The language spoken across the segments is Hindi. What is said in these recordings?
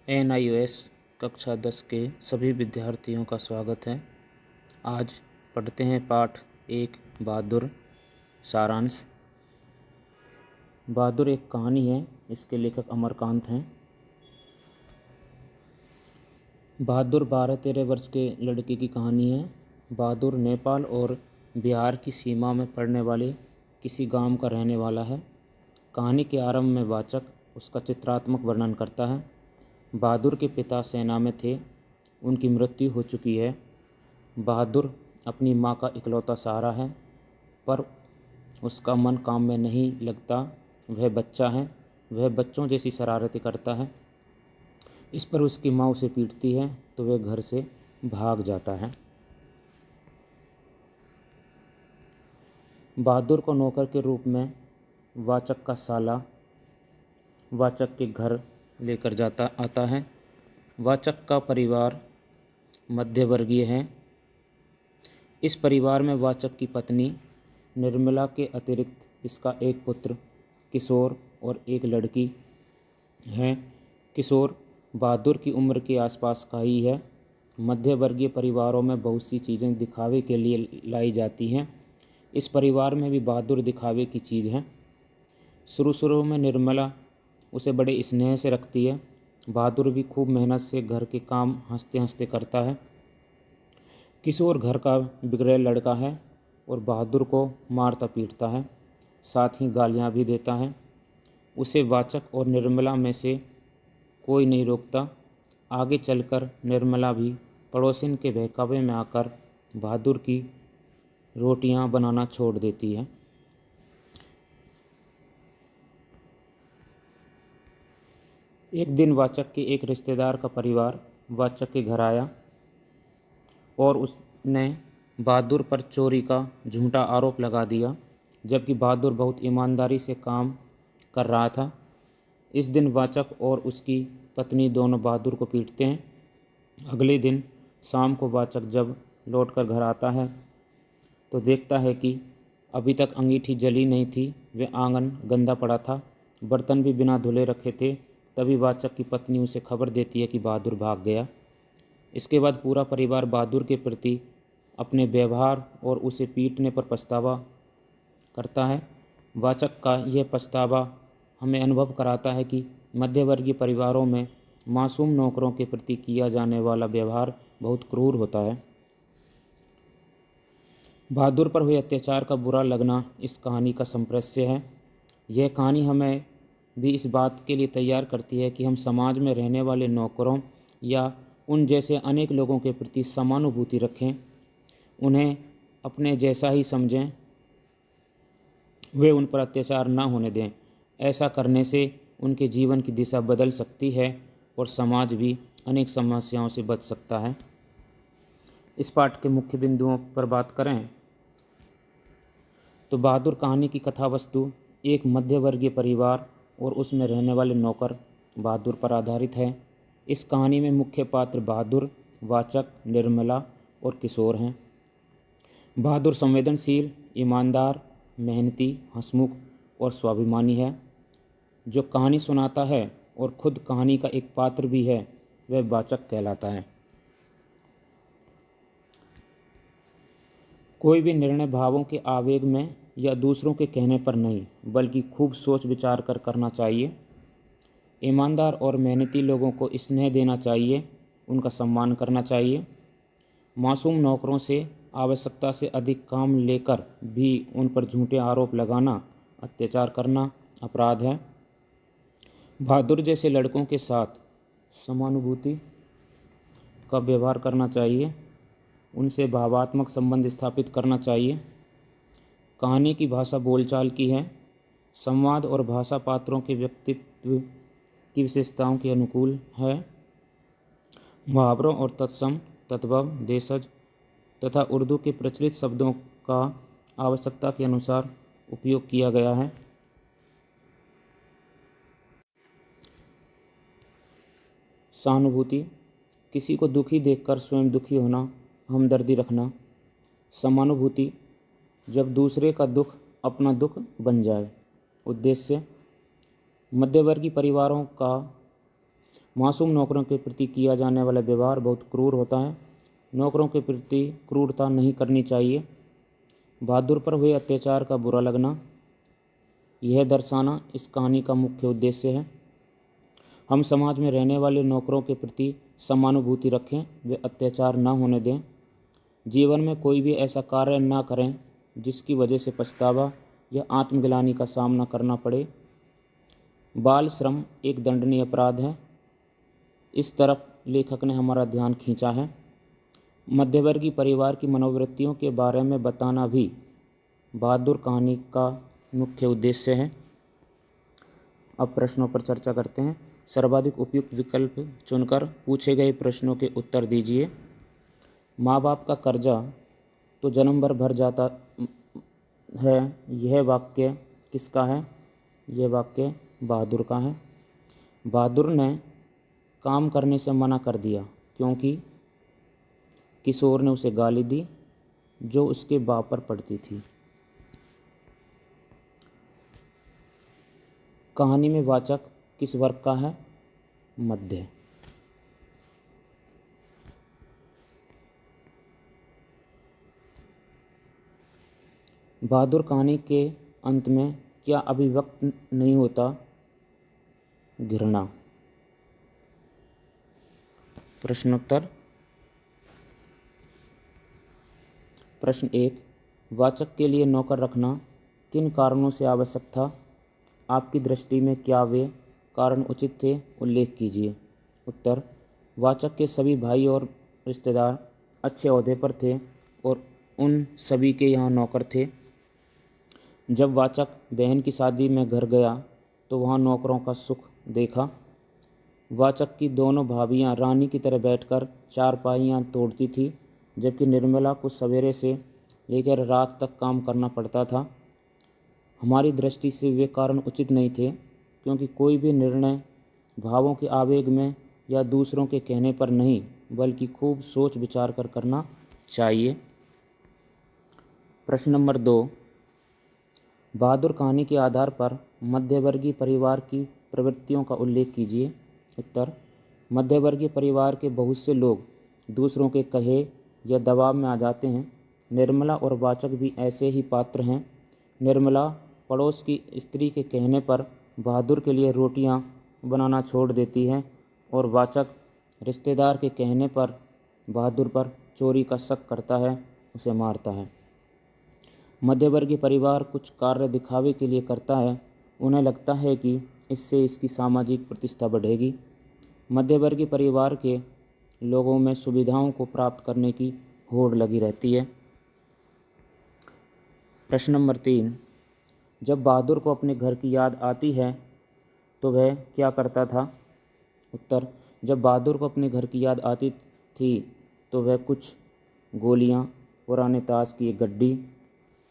NIOS कक्षा 10 के सभी विद्यार्थियों का स्वागत है। आज पढ़ते हैं पाठ 1 बहादुर। सारांश। बहादुर एक कहानी है। इसके लेखक अमरकांत हैं। बहादुर 12-13 वर्ष के लड़के की कहानी है। बहादुर नेपाल और बिहार की सीमा में पड़ने वाले किसी गांव का रहने वाला है। कहानी के आरंभ में वाचक उसका चित्रात्मक वर्णन करता है। बहादुर के पिता सेना में थे। उनकी मृत्यु हो चुकी है। बहादुर अपनी माँ का इकलौता सहारा है, पर उसका मन काम में नहीं लगता। वह बच्चा है। वह बच्चों जैसी शरारतें करता है। इस पर उसकी माँ उसे पीटती है तो वह घर से भाग जाता है। बहादुर को नौकर के रूप में वाचक का साला वाचक के घर लेकर आता है। वाचक का परिवार मध्यवर्गीय है। इस परिवार में वाचक की पत्नी निर्मला के अतिरिक्त इसका एक पुत्र किशोर और एक लड़की है। किशोर बहादुर की उम्र के आसपास का ही है। मध्यवर्गीय परिवारों में बहुत सी चीज़ें दिखावे के लिए लाई जाती हैं। इस परिवार में भी बहादुर दिखावे की चीज़ है। शुरू में निर्मला उसे बड़े स्नेह से रखती है। बहादुर भी खूब मेहनत से घर के काम हंसते हंसते करता है। किशोर घर का बिगड़ेल लड़का है और बहादुर को मारता पीटता है, साथ ही गालियाँ भी देता है। उसे वाचक और निर्मला में से कोई नहीं रोकता। आगे चलकर निर्मला भी पड़ोसिन के बहकावे में आकर बहादुर की रोटियां बनाना छोड़ देती है। एक दिन वाचक के एक रिश्तेदार का परिवार वाचक के घर आया और उसने बहादुर पर चोरी का झूठा आरोप लगा दिया, जबकि बहादुर बहुत ईमानदारी से काम कर रहा था। इस दिन वाचक और उसकी पत्नी दोनों बहादुर को पीटते हैं। अगले दिन शाम को वाचक जब लौटकर घर आता है तो देखता है कि अभी तक अंगीठी जली नहीं थी। वह आंगन गंदा पड़ा था, बर्तन भी बिना धुले रखे थे। तभी वाचक की पत्नी उसे खबर देती है कि बहादुर भाग गया। इसके बाद पूरा परिवार बहादुर के प्रति अपने व्यवहार और उसे पीटने पर पछतावा करता है। वाचक का यह पछतावा हमें अनुभव कराता है कि मध्यवर्गीय परिवारों में मासूम नौकरों के प्रति किया जाने वाला व्यवहार बहुत क्रूर होता है। बहादुर पर हुए अत्याचार का बुरा लगना इस कहानी का संप्रेष्य है। यह कहानी हमें भी इस बात के लिए तैयार करती है कि हम समाज में रहने वाले नौकरों या उन जैसे अनेक लोगों के प्रति समानुभूति रखें, उन्हें अपने जैसा ही समझें, वे उन पर अत्याचार न होने दें। ऐसा करने से उनके जीवन की दिशा बदल सकती है और समाज भी अनेक समस्याओं से बच सकता है। इस पाठ के मुख्य बिंदुओं पर बात करें तो बहादुर कहानी की कथा वस्तु एक मध्यवर्गीय परिवार और उसमें रहने वाले नौकर बहादुर पर आधारित है। इस कहानी में मुख्य पात्र बहादुर, वाचक, निर्मला और किशोर हैं। बहादुर संवेदनशील, ईमानदार, मेहनती, हंसमुख और स्वाभिमानी है। जो कहानी सुनाता है और खुद कहानी का एक पात्र भी है, वह वाचक कहलाता है। कोई भी निर्णय भावों के आवेग में या दूसरों के कहने पर नहीं, बल्कि खूब सोच विचार कर करना चाहिए। ईमानदार और मेहनती लोगों को स्नेह देना चाहिए, उनका सम्मान करना चाहिए। मासूम नौकरों से आवश्यकता से अधिक काम लेकर भी उन पर झूठे आरोप लगाना, अत्याचार करना अपराध है। बहादुर जैसे लड़कों के साथ समानुभूति का व्यवहार करना चाहिए, उनसे भावात्मक संबंध स्थापित करना चाहिए। कहानी की भाषा बोलचाल की है। संवाद और भाषा पात्रों के व्यक्तित्व की विशेषताओं के अनुकूल है। मुहावरों और तत्सम, तद्भव, देशज तथा उर्दू के प्रचलित शब्दों का आवश्यकता के अनुसार उपयोग किया गया है। सहानुभूति, किसी को दुखी देखकर स्वयं दुखी होना, हमदर्दी रखना। समानुभूति, जब दूसरे का दुख अपना दुख बन जाए। उद्देश्य, मध्यवर्गीय परिवारों का मासूम नौकरों के प्रति किया जाने वाला व्यवहार बहुत क्रूर होता है। नौकरों के प्रति क्रूरता नहीं करनी चाहिए। बहादुर पर हुए अत्याचार का बुरा लगना, यह दर्शाना इस कहानी का मुख्य उद्देश्य है। हम समाज में रहने वाले नौकरों के प्रति समानुभूति रखें, वे अत्याचार न होने दें। जीवन में कोई भी ऐसा कार्य न करें जिसकी वजह से पछतावा या आत्मग्लानि का सामना करना पड़े। बाल श्रम एक दंडनीय अपराध है। इस तरफ लेखक ने हमारा ध्यान खींचा है। मध्यवर्गीय परिवार की मनोवृत्तियों के बारे में बताना भी बहादुर कहानी का मुख्य उद्देश्य है। अब प्रश्नों पर चर्चा करते हैं। सर्वाधिक उपयुक्त विकल्प चुनकर पूछे गए प्रश्नों के उत्तर दीजिए। माँ बाप का कर्जा तो जन्म भर भर जाता है, यह वाक्य किसका है? यह वाक्य बहादुर का है। बहादुर ने काम करने से मना कर दिया क्योंकि किशोर ने उसे गाली दी जो उसके बाप पर पड़ती थी। कहानी में वाचक किस वर्ग का है? मध्य। बहादुर कहानी के अंत में क्या अभिव्यक्त नहीं होता? घृणा। प्रश्नोत्तर। प्रश्न 1, वाचक के लिए नौकर रखना किन कारणों से आवश्यक था? आपकी दृष्टि में क्या वे कारण उचित थे? उल्लेख कीजिए। उत्तर, वाचक के सभी भाई और रिश्तेदार अच्छे ओहदे पर थे और उन सभी के यहाँ नौकर थे। जब वाचक बहन की शादी में घर गया तो वहाँ नौकरों का सुख देखा। वाचक की दोनों भाभियाँ रानी की तरह बैठकर चारपाइयाँ तोड़ती थी, जबकि निर्मला को सवेरे से लेकर रात तक काम करना पड़ता था। हमारी दृष्टि से वे कारण उचित नहीं थे, क्योंकि कोई भी निर्णय भावों के आवेग में या दूसरों के कहने पर नहीं, बल्कि खूब सोच विचार कर करना चाहिए। प्रश्न नंबर 2, बहादुर कहानी के आधार पर मध्यवर्गीय परिवार की प्रवृत्तियों का उल्लेख कीजिए। उत्तर, मध्यवर्गीय परिवार के बहुत से लोग दूसरों के कहे या दबाव में आ जाते हैं। निर्मला और वाचक भी ऐसे ही पात्र हैं। निर्मला पड़ोस की स्त्री के कहने पर बहादुर के लिए रोटियां बनाना छोड़ देती है और वाचक रिश्तेदार के कहने पर बहादुर पर चोरी का शक करता है, उसे मारता है। मध्यवर्गीय परिवार कुछ कार्य दिखावे के लिए करता है। उन्हें लगता है कि इससे इसकी सामाजिक प्रतिष्ठा बढ़ेगी। मध्यवर्गीय परिवार के लोगों में सुविधाओं को प्राप्त करने की होड़ लगी रहती है। प्रश्न नंबर 3, जब बहादुर को अपने घर की याद आती है तो वह क्या करता था? उत्तर, जब बहादुर को अपने घर की याद आती थी तो वह कुछ गोलियां, पुराने ताश की एक गड्डी,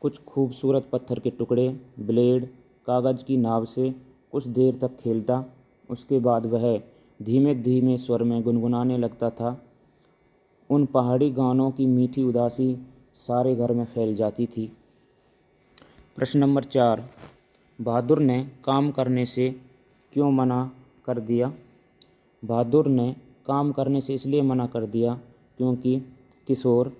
कुछ खूबसूरत पत्थर के टुकड़े, ब्लेड, कागज़ की नाव से कुछ देर तक खेलता। उसके बाद वह धीमे धीमे स्वर में गुनगुनाने लगता था। उन पहाड़ी गानों की मीठी उदासी सारे घर में फैल जाती थी। प्रश्न नंबर 4, बहादुर ने काम करने से क्यों मना कर दिया? बहादुर ने काम करने से इसलिए मना कर दिया क्योंकि किशोर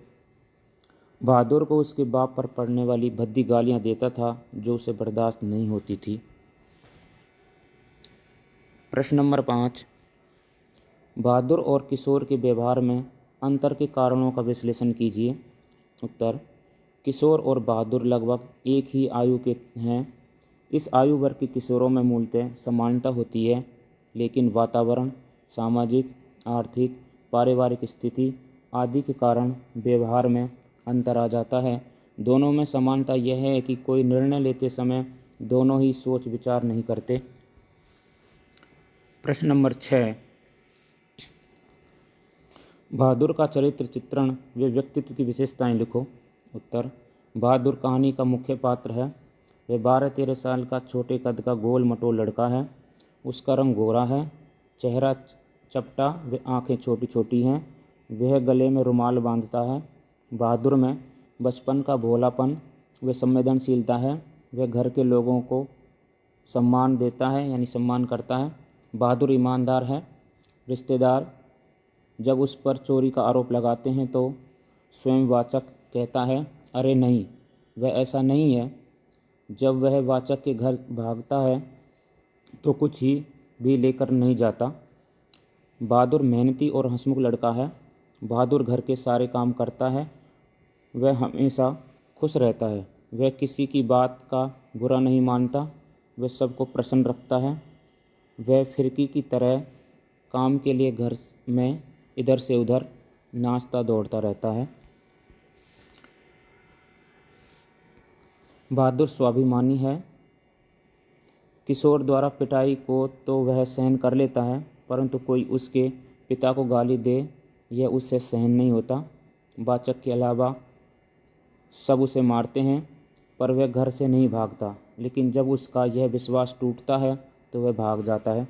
बहादुर को उसके बाप पर पड़ने वाली भद्दी गालियां देता था जो उसे बर्दाश्त नहीं होती थी। प्रश्न नंबर 5, बहादुर और किशोर के व्यवहार में अंतर के कारणों का विश्लेषण कीजिए। उत्तर, किशोर और बहादुर लगभग एक ही आयु के हैं। इस आयु वर्ग के किशोरों में मूलतः समानता होती है, लेकिन वातावरण, सामाजिक, आर्थिक, पारिवारिक स्थिति आदि के कारण व्यवहार में अंतर आ जाता है। दोनों में समानता यह है कि कोई निर्णय लेते समय दोनों ही सोच विचार नहीं करते। प्रश्न नंबर 6, बहादुर का चरित्र चित्रण व व्यक्तित्व की विशेषताएं लिखो। उत्तर, बहादुर कहानी का मुख्य पात्र है। वह 12-13 साल का छोटे कद का गोल मटोल लड़का है। उसका रंग गोरा है, चेहरा चपटा व आंखें छोटी छोटी हैं। वह गले में रुमाल बांधता है। बहादुर में बचपन का भोलापन व संवेदनशीलता है। वह घर के लोगों को सम्मान देता है, यानी सम्मान करता है। बहादुर ईमानदार है। रिश्तेदार जब उस पर चोरी का आरोप लगाते हैं तो स्वयं वाचक कहता है, अरे नहीं, वह ऐसा नहीं है। जब वह वाचक के घर भागता है तो कुछ ही भी लेकर नहीं जाता। बहादुर मेहनती और हंसमुख लड़का है। बहादुर घर के सारे काम करता है। वह हमेशा खुश रहता है। वह किसी की बात का बुरा नहीं मानता। वह सबको प्रसन्न रखता है। वह फिरकी की तरह काम के लिए घर में इधर से उधर नाचता दौड़ता रहता है। बहादुर स्वाभिमानी है। किशोर द्वारा पिटाई को तो वह सहन कर लेता है, परंतु कोई उसके पिता को गाली दे, यह उससे सहन नहीं होता। वाचक के अलावा सब उसे मारते हैं, पर वह घर से नहीं भागता। लेकिन जब उसका यह विश्वास टूटता है तो वह भाग जाता है।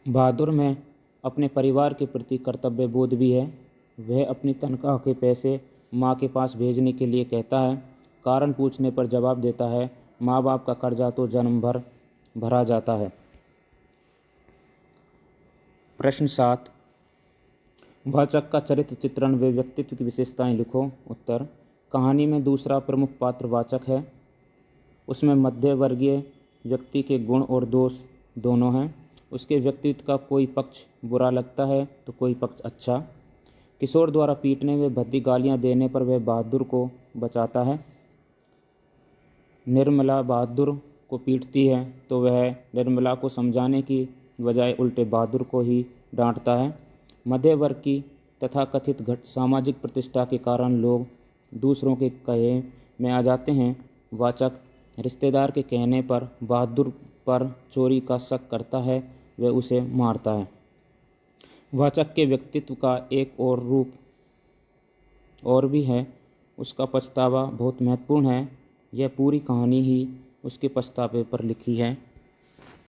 बहादुर में अपने परिवार के प्रति कर्तव्य बोध भी है। वह अपनी तनख्वाह के पैसे माँ के पास भेजने के लिए कहता है। कारण पूछने पर जवाब देता है, माँ बाप का कर्जा तो जन्म भर भरा जाता है। प्रश्न 7, वाचक का चरित्र चित्रण व व्यक्तित्व की विशेषताएं लिखो। उत्तर, कहानी में दूसरा प्रमुख पात्र वाचक है। उसमें मध्य वर्गीय व्यक्ति के गुण और दोष दोनों हैं। उसके व्यक्तित्व का कोई पक्ष बुरा लगता है तो कोई पक्ष अच्छा। किशोर द्वारा पीटने व भद्दी गालियां देने पर वह बहादुर को बचाता है। निर्मला बहादुर को पीटती है तो वह निर्मला को समझाने की बजाय उल्टे बहादुर को ही डांटता है। मध्य वर्ग की तथाकथित सामाजिक प्रतिष्ठा के कारण लोग दूसरों के कहे में आ जाते हैं। वाचक रिश्तेदार के कहने पर बहादुर पर चोरी का शक करता है, वह उसे मारता है। वाचक के व्यक्तित्व का एक और रूप और भी है, उसका पछतावा बहुत महत्वपूर्ण है। यह पूरी कहानी ही उसके पछतावे पर लिखी है।